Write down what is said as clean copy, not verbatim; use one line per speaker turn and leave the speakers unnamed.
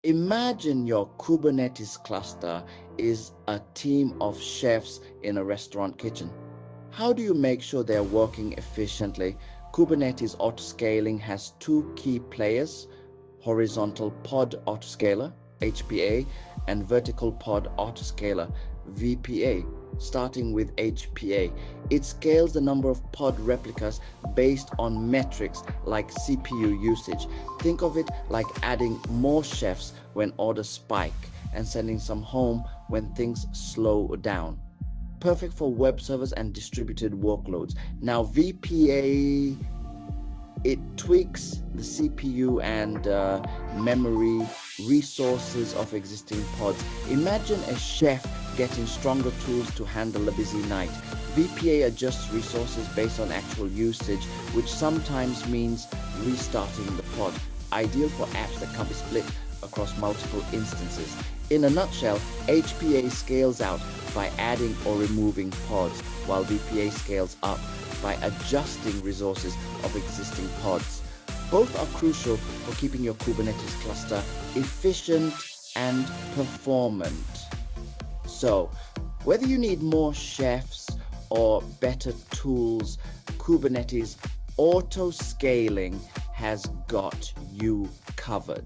Imagine your Kubernetes cluster is a team of chefs in a restaurant kitchen. How do you make sure they're working efficiently? Kubernetes Autoscaling has two key players: Horizontal Pod Autoscaler, HPA, and Vertical Pod Autoscaler, VPA. Starting with HPA, it scales the number of pod replicas based on metrics like CPU usage. Think of it like adding more chefs when orders spike and sending some home when things slow down. Perfect for web servers and distributed workloads. Now, VPA, it tweaks the CPU and memory resources of existing pods. Imagine a chef getting stronger tools to handle a busy night. VPA adjusts resources based on actual usage, which sometimes means restarting the pod. Ideal for apps that can be split across multiple instances. In a nutshell, HPA scales out by adding or removing pods, while VPA scales up by adjusting resources of existing pods. Both are crucial for keeping your Kubernetes cluster efficient and performant. So, whether you need more chefs or better tools, Kubernetes auto scaling has got you covered.